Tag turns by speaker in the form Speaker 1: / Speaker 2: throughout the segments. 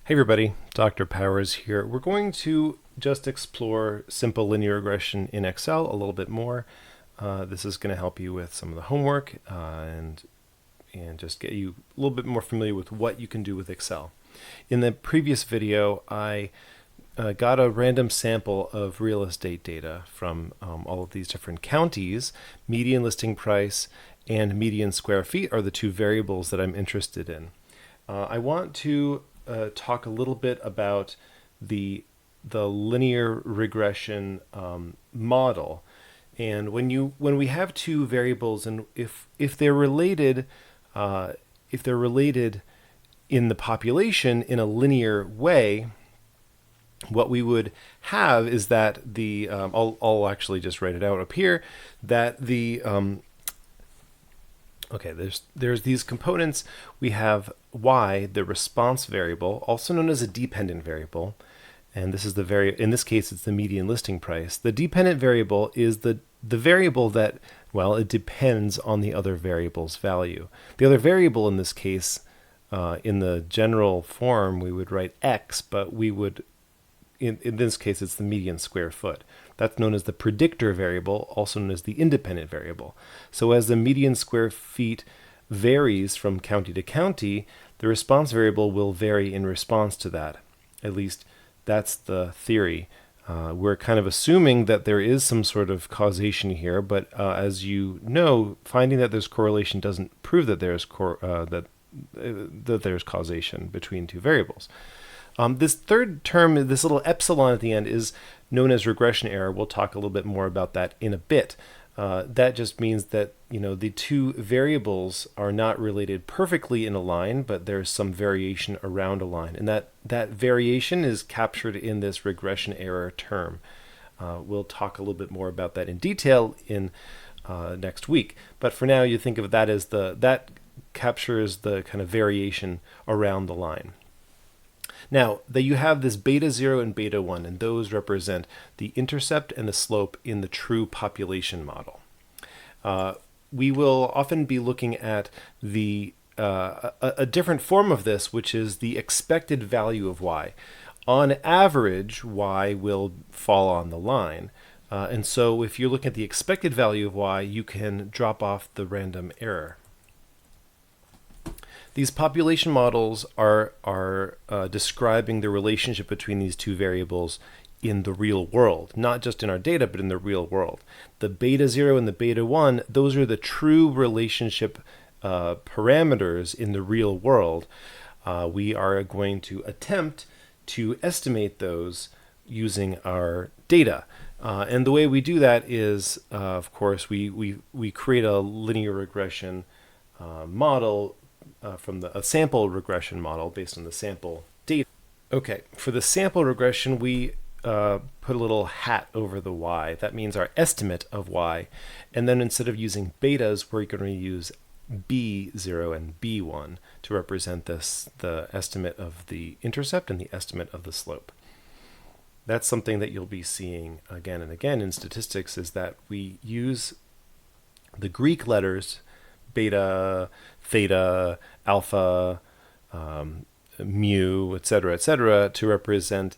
Speaker 1: Hey everybody, Dr. Powers here. We're going to just explore simple linear regression in Excel a little bit more. This is going to help you with some of the homework and just get you a little bit more familiar with what you can do with Excel. In the previous video, I got a random sample of real estate data from all of these different counties. Median listing price and median square feet are the two variables that I'm interested in. I want to talk a little bit about the linear regression model, and when we have two variables, and if they're related in the population in a linear way, what we would have is that the I'll actually just write it out up here, that the okay, there's these components. We have y, the response variable, also known as a dependent variable, and this is in this case it's the median listing price. The dependent variable is the variable that, well, it depends on the other variable's value. The other variable in this case, in the general form, we would write x, but we would, in this case, it's the median square foot. That's known as the predictor variable, also known as the independent variable. So as the median square feet varies from county to county, the response variable will vary in response to that. At least that's the theory. We're kind of assuming that there is some sort of causation here, but as you know, finding that there's correlation doesn't prove that there's that there's causation between two variables. This third term, this little epsilon at the end, is known as regression error. We'll talk a little bit more about that in a bit. That just means that, you know, the two variables are not related perfectly in a line, but there's some variation around a line, and that variation is captured in this regression error term. We'll talk a little bit more about that in detail in next week. But for now, you think of that as that captures the kind of variation around the line. Now, that you have this beta 0 and beta 1, and those represent the intercept and the slope in the true population model. We will often be looking at a different form of this, which is the expected value of y. On average, y will fall on the line. And so if you're looking at the expected value of y, you can drop off the random error. These population models are describing the relationship between these two variables in the real world, not just in our data, but in the real world. The beta 0 and the beta 1, those are the true relationship parameters in the real world. We are going to attempt to estimate those using our data. And the way we do that is, of course, we create a linear regression model from a sample regression model based on the sample data. Okay, for the sample regression, we put a little hat over the y. That means our estimate of y. And then instead of using betas, we're going to use b0 and b1 to represent the estimate of the intercept and the estimate of the slope. That's something that you'll be seeing again and again in statistics, is that we use the Greek letters beta, theta, alpha, mu, etc., to represent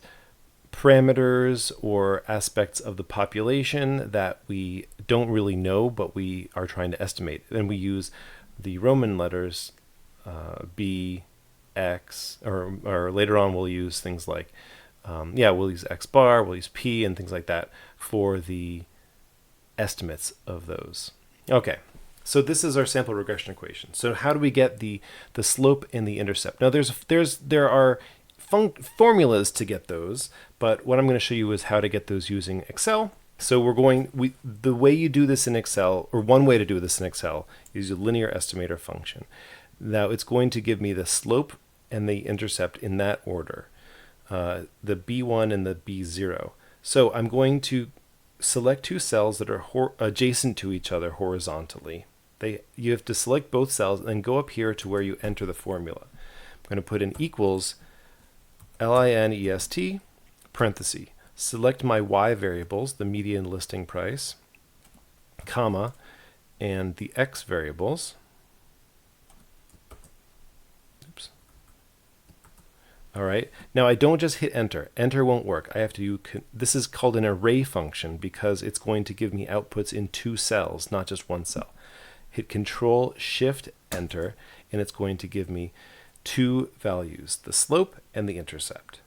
Speaker 1: parameters or aspects of the population that we don't really know, but we are trying to estimate. Then we use the Roman letters B, X, or later on we'll use things like, we'll use X bar, we'll use P, and things like that for the estimates of those. Okay. So this is our sample regression equation. So how do we get the slope and the intercept? Now there are formulas to get those, but what I'm going to show you is how to get those using Excel. So the way you do this in Excel, or one way to do this in Excel, is a linear estimator function. Now it's going to give me the slope and the intercept in that order, the B1 and the B0. So I'm going to select two cells that are adjacent to each other horizontally. You have to select both cells and then go up here to where you enter the formula. I'm going to put in equals LINEST, parenthesis, select my y variables, the median listing price, comma, and the x variables. Oops. All right. Now I don't just hit enter. Enter won't work. I have to this is called an array function because it's going to give me outputs in 2 cells, not just 1 cell. Hit Control Shift Enter, and it's going to give me 2 values, the slope and the intercept.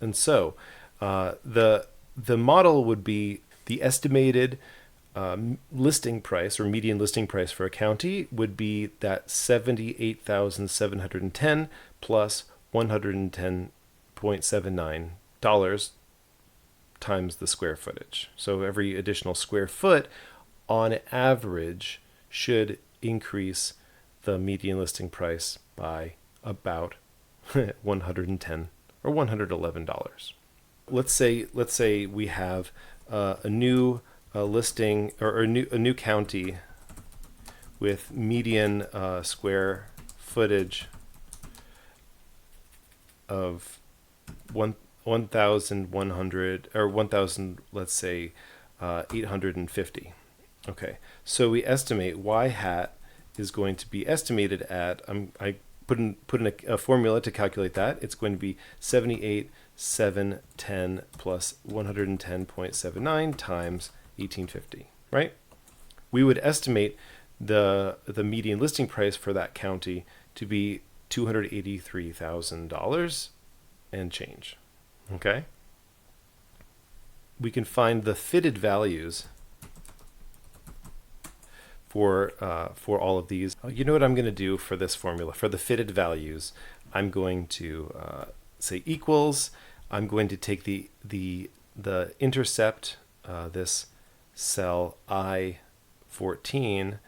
Speaker 1: And so the model would be the estimated listing price or median listing price for a county would be that 78,710 plus $110.79 times the square footage. So every additional square foot on average should increase the median listing price by about $110 or $111. Let's say we have a new listing or a new county with median square footage of 1,100 or 1,000, let's say 850. Okay, so we estimate y hat is going to be estimated at, I put in a formula to calculate that. It's going to be 78,710 plus 110.79 times 1850, right? We would estimate the median listing price for that county to be $283,000 and change. Okay? We can find the fitted values for all of these. You know what I'm going to do for this formula? For the fitted values, I'm going to say equals. I'm going to take the intercept, this cell I14,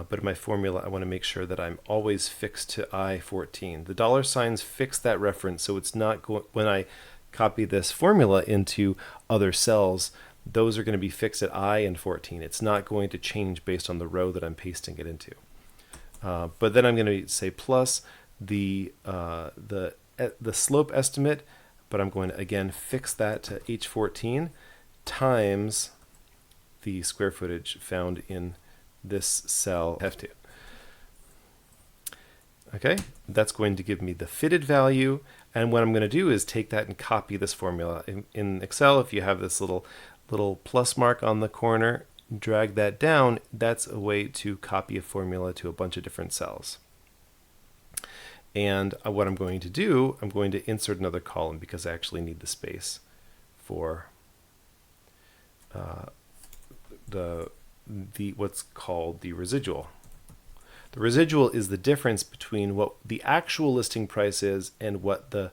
Speaker 1: but in my formula, I want to make sure that I'm always fixed to I14. The dollar signs fix that reference, so it's not when I copy this formula into other cells, those are going to be fixed at I and 14. It's not going to change based on the row that I'm pasting it into. But then I'm going to say plus the slope estimate, but I'm going to again fix that to H14 times the square footage found in this cell F2. Okay, that's going to give me the fitted value, and what I'm going to do is take that and copy this formula. In Excel, if you have this little plus mark on the corner, drag that down. That's a way to copy a formula to a bunch of different cells. And what I'm going to do, I'm going to insert another column because I actually need the space for the what's called the residual. The residual is the difference between what the actual listing price is and what the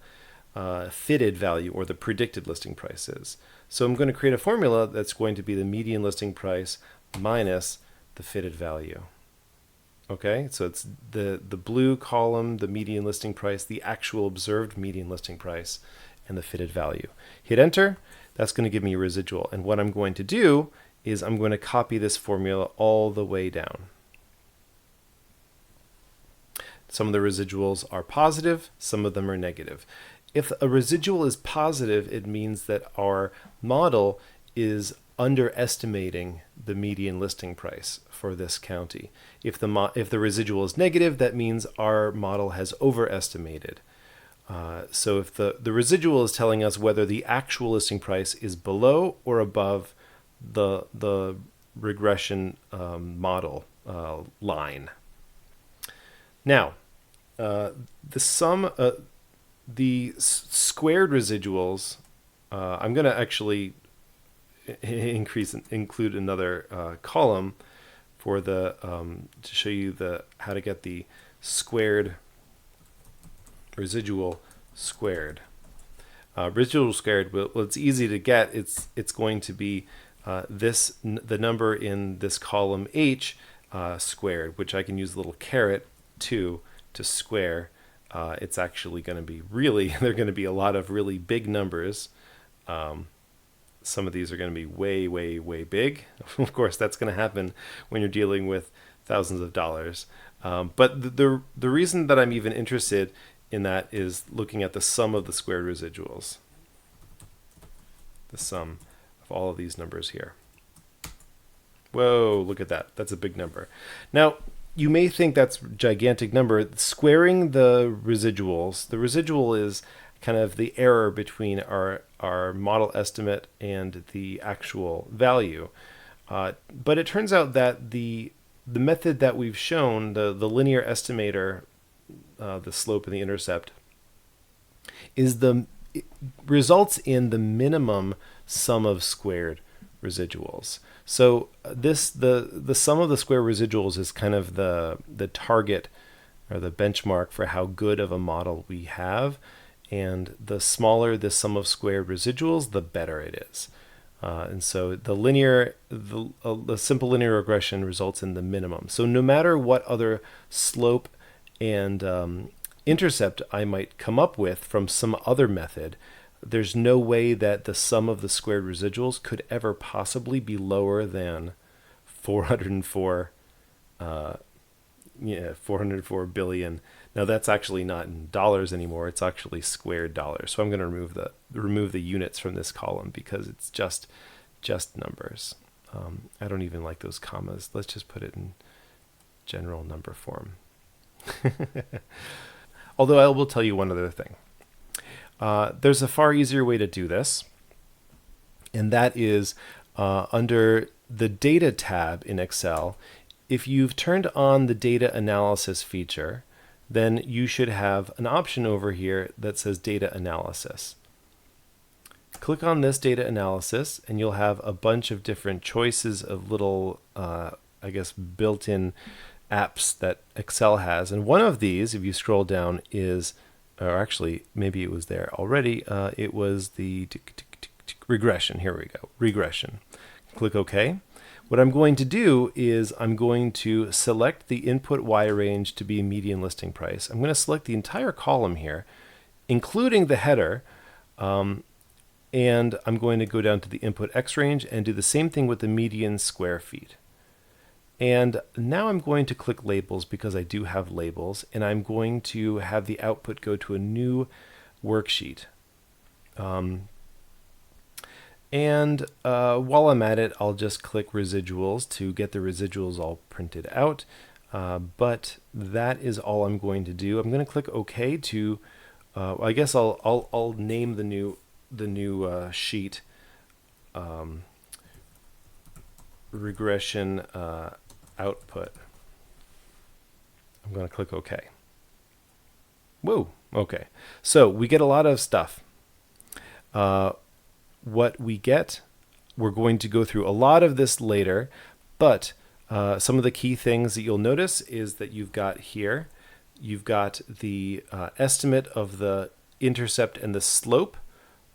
Speaker 1: fitted value or the predicted listing price is. So I'm going to create a formula that's going to be the median listing price minus the fitted value. Okay, so it's the blue column, the median listing price, the actual observed median listing price, and the fitted value. Hit enter, that's going to give me a residual. And what I'm going to do is I'm going to copy this formula all the way down. Some of the residuals are positive, some of them are negative. If a residual is positive, it means that our model is underestimating the median listing price for this county. If the residual is negative, that means our model has overestimated. So if the residual is telling us whether the actual listing price is below or above the regression model line. Now, the squared residuals, I'm going to actually include another column for the to show you how to get the squared residual squared. Residual squared, well, it's easy to get. It's going to be the number in this column H squared, which I can use a little caret to square. It's actually going to be there are going to be a lot of really big numbers. Some of these are going to be way, way, way big. Of course, that's going to happen when you're dealing with thousands of dollars. But the reason that I'm even interested in that is looking at the sum of the squared residuals. The sum of all of these numbers here. Whoa, look at that. That's a big number. Now, you may think that's a gigantic number. Squaring the residuals, the residual is kind of the error between our model estimate and the actual value. But it turns out that the method that we've shown, the linear estimator, the slope and the intercept, it results in the minimum sum of squared residuals. So the sum of the square residuals is kind of the target or the benchmark for how good of a model we have, and the smaller the sum of squared residuals, the better it is. And so the simple linear regression results in the minimum. So no matter what other slope and intercept I might come up with from some other method, there's no way that the sum of the squared residuals could ever possibly be lower than 404 billion. Now that's actually not in dollars anymore, it's actually squared dollars. So I'm going to remove the units from this column because it's just numbers. I don't even like those commas. Let's just put it in general number form. Although I will tell you one other thing. There's a far easier way to do this, and that is under the Data tab in Excel. If you've turned on the Data Analysis feature, then you should have an option over here that says Data Analysis. Click on this Data Analysis, and you'll have a bunch of different choices of little, I guess, built-in apps that Excel has. And one of these, if you scroll down, is, or actually maybe it was there already, it was the regression. Here we go, regression. Click OK. What I'm going to do is I'm going to select the input Y range to be median listing price. I'm going to select the entire column here, including the header, and I'm going to go down to the input X range and do the same thing with the median square feet. And now I'm going to click labels because I do have labels, and I'm going to have the output go to a new worksheet. While I'm at it, I'll just click residuals to get the residuals all printed out. But that is all I'm going to do. I'm going to click OK to, I guess I'll name the new sheet regression output. I'm going to click OK. Whoa, okay. So we get a lot of stuff. What we get, we're going to go through a lot of this later, but some of the key things that you'll notice is that you've got here, you've got the estimate of the intercept and the slope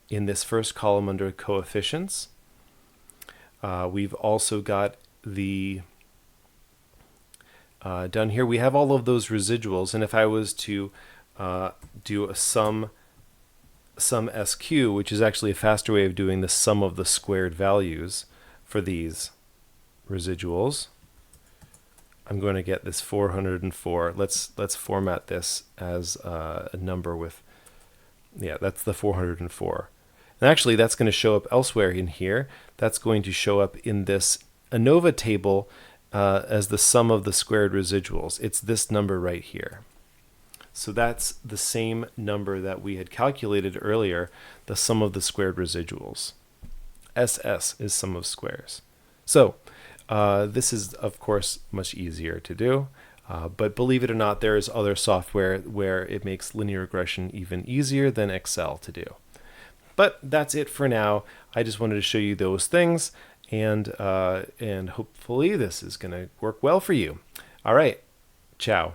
Speaker 1: in this first column under coefficients. We've also got the down here we have all of those residuals, and if I was to do a sum SQ, which is actually a faster way of doing the sum of the squared values for these residuals, I'm going to get this 404. Let's format this as a number with, yeah, that's the 404. And actually that's going to show up elsewhere in here. That's going to show up in this ANOVA table as the sum of the squared residuals. It's this number right here. So that's the same number that we had calculated earlier, the sum of the squared residuals. SS is sum of squares. So this is, of course, much easier to do. But believe it or not, there is other software where it makes linear regression even easier than Excel to do. But that's it for now. I just wanted to show you those things, and hopefully this is going to work well for you. All right, ciao.